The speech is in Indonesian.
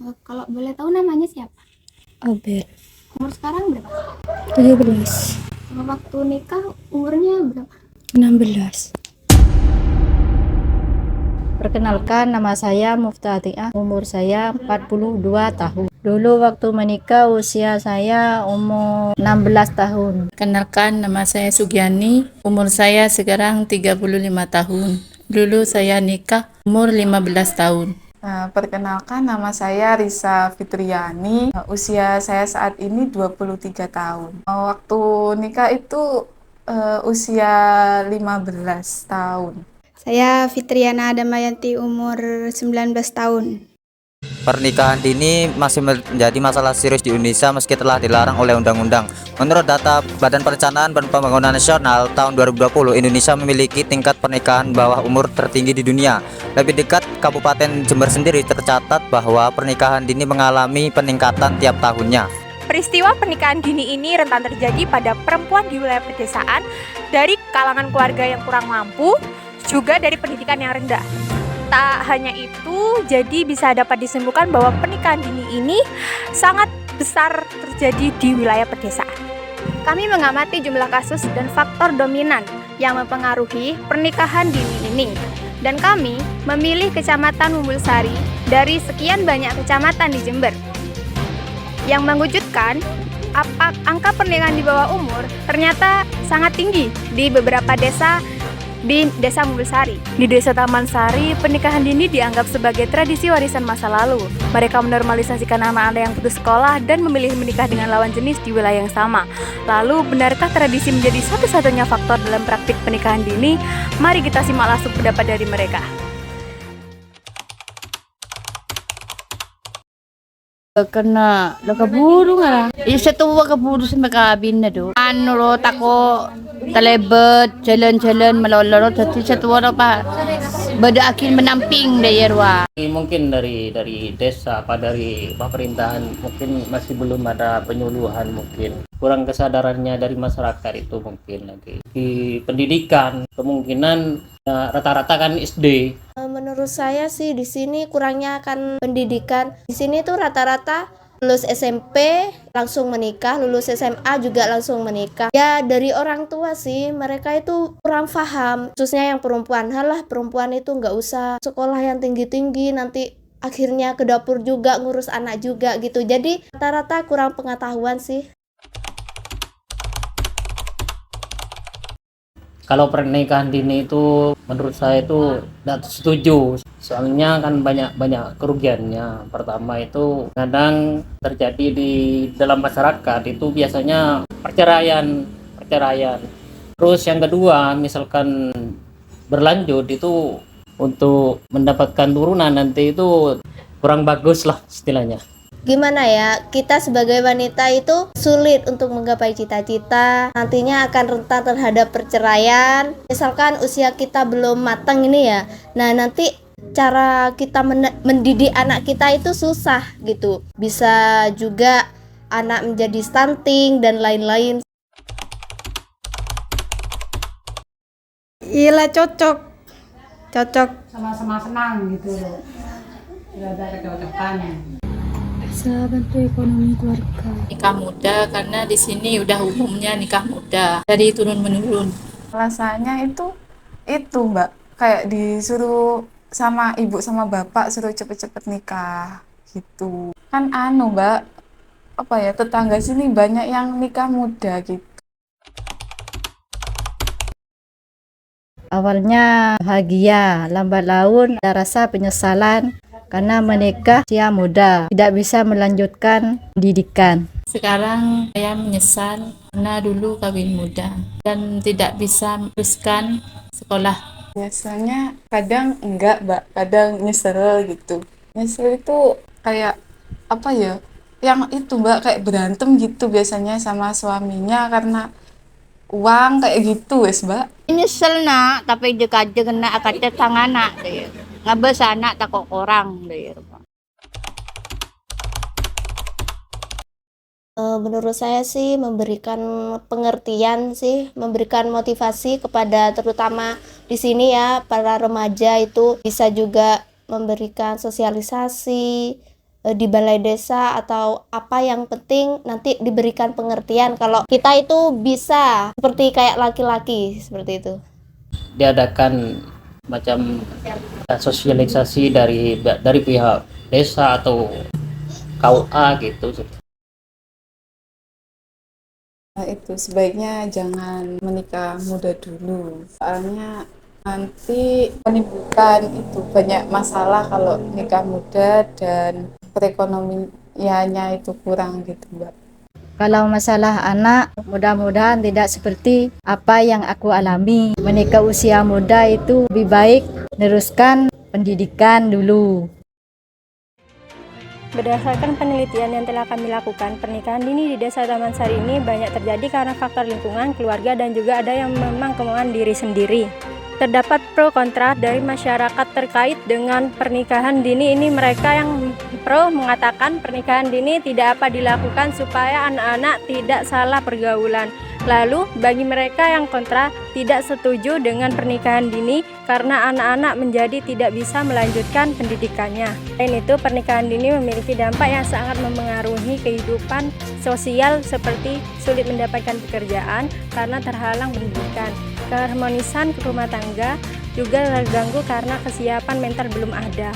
Kalau boleh tahu namanya siapa? Abel, Umur sekarang berapa? 17, Waktu nikah umurnya berapa? 16. Perkenalkan, nama saya Muftatiah, umur saya 42 tahun. Dulu waktu menikah usia saya umur 16 tahun. Perkenalkan, nama saya Sugiani, umur saya sekarang 35 tahun. Dulu saya nikah umur 15 tahun. Perkenalkan, nama saya Risa Fitriani. Usia saya saat ini 23 tahun. Waktu nikah itu usia 15 tahun. Saya Fitriana Adamayanti, umur 19 tahun. Pernikahan dini masih menjadi masalah serius di Indonesia meski telah dilarang oleh undang-undang. Menurut data Badan Perencanaan dan Pembangunan Nasional tahun 2020, Indonesia memiliki tingkat pernikahan bawah umur tertinggi di dunia. Lebih dekat, Kabupaten Jember sendiri tercatat bahwa pernikahan dini mengalami peningkatan tiap tahunnya. Peristiwa pernikahan dini ini rentan terjadi pada perempuan di wilayah pedesaan, dari kalangan keluarga yang kurang mampu, juga dari pendidikan yang rendah. Tak hanya itu, jadi bisa dapat disimpulkan bahwa pernikahan dini ini sangat besar terjadi di wilayah pedesaan. Kami mengamati jumlah kasus dan faktor dominan yang mempengaruhi pernikahan dini ini. Dan kami memilih Kecamatan Mumbulsari dari sekian banyak kecamatan di Jember. Yang mengejutkan, angka pernikahan di bawah umur ternyata sangat tinggi di beberapa desa di Desa Mumbulsari. Di Desa Taman Sari, pernikahan dini dianggap sebagai tradisi warisan masa lalu. Mereka menormalisasikan anak-anak yang putus sekolah dan memilih menikah dengan lawan jenis di wilayah yang sama. Lalu, benarkah tradisi menjadi satu-satunya faktor dalam praktik pernikahan dini? Mari kita simak langsung pendapat dari mereka. Kena lo keburu nga isa tuwa keburu sa makabin na do ano tako talebet jalan-jalan meloloro dadi sa tuwa pa beda akin menamping dayarwa. Mungkin dari desa apa dari pemerintahan mungkin masih belum ada penyuluhan, mungkin kurang kesadarannya dari masyarakat itu, mungkin lagi di pendidikan kemungkinan rata-rata kan SD. Menurut saya sih di sini kurangnya akan pendidikan. Di sini tuh rata-rata lulus SMP langsung menikah, lulus SMA juga langsung menikah. Ya dari orang tua sih, mereka itu kurang paham, khususnya yang perempuan. Halah, perempuan itu nggak usah sekolah yang tinggi-tinggi, nanti akhirnya ke dapur juga ngurus anak juga gitu. Jadi rata-rata kurang pengetahuan sih. Kalau pernikahan dini itu menurut saya itu tidak setuju. Soalnya kan banyak kerugiannya. Pertama itu kadang terjadi di dalam masyarakat itu biasanya perceraian. Terus yang kedua, misalkan berlanjut itu untuk mendapatkan turunan nanti itu kurang bagus lah istilahnya. Gimana ya, kita sebagai wanita itu sulit untuk menggapai cita-cita, nantinya akan rentan terhadap perceraian. Misalkan usia kita belum matang ini ya, nah nanti cara kita mendidik anak kita itu susah gitu. Bisa juga anak menjadi stunting dan lain-lain. Iya cocok Sama-sama senang gitu loh. Tidak ada kecocokan. bisa bantu ekonomi keluarga. Nikah muda karena di sini udah umumnya nikah muda dari turun menurun. Alasannya itu Mbak, kayak disuruh sama ibu sama bapak suruh cepet-cepet nikah gitu. Kan Mbak, apa ya, tetangga sini banyak yang nikah muda gitu. Awalnya bahagia, lambat laun ada rasa penyesalan karena menikah usia muda, tidak bisa melanjutkan pendidikan. Sekarang saya menyesal karena dulu kawin muda dan tidak bisa meneruskan sekolah. Biasanya kadang enggak, Mbak, kadang nyesel gitu. Nyesel itu kayak apa ya? Yang itu, Mbak, kayak berantem gitu biasanya sama suaminya karena uang kayak gitu, wes, Mbak. Nyesel na, tapi jika kena akatet sang anak, ngabes anak takok orang. Menurut saya sih memberikan pengertian sih, memberikan motivasi kepada terutama di sini ya para remaja itu bisa juga memberikan sosialisasi, di balai desa atau apa, yang penting nanti diberikan pengertian kalau kita itu bisa seperti kayak laki-laki seperti itu. Diadakan macam sosialisasi dari pihak desa atau KUA gitu. Nah, itu sebaiknya jangan menikah muda dulu. Soalnya nanti menimbulkan itu banyak masalah kalau nikah muda dan perekonomiannya itu kurang gitu, Mbak. Kalau masalah anak, mudah-mudahan tidak seperti apa yang aku alami. Menikah usia muda itu lebih baik meneruskan pendidikan dulu. Berdasarkan penelitian yang telah kami lakukan, pernikahan dini di Desa Taman Sari ini banyak terjadi karena faktor lingkungan, keluarga, dan juga ada yang memang kemauan diri sendiri. Terdapat pro kontra dari masyarakat terkait dengan pernikahan dini ini. Mereka yang pro mengatakan pernikahan dini tidak apa dilakukan supaya anak-anak tidak salah pergaulan. Lalu bagi mereka yang kontra tidak setuju dengan pernikahan dini karena anak-anak menjadi tidak bisa melanjutkan pendidikannya. Selain itu, pernikahan dini memiliki dampak yang sangat memengaruhi kehidupan sosial seperti sulit mendapatkan pekerjaan karena terhalang pendidikan. Keharmonisan rumah tangga juga terganggu karena kesiapan mental belum ada.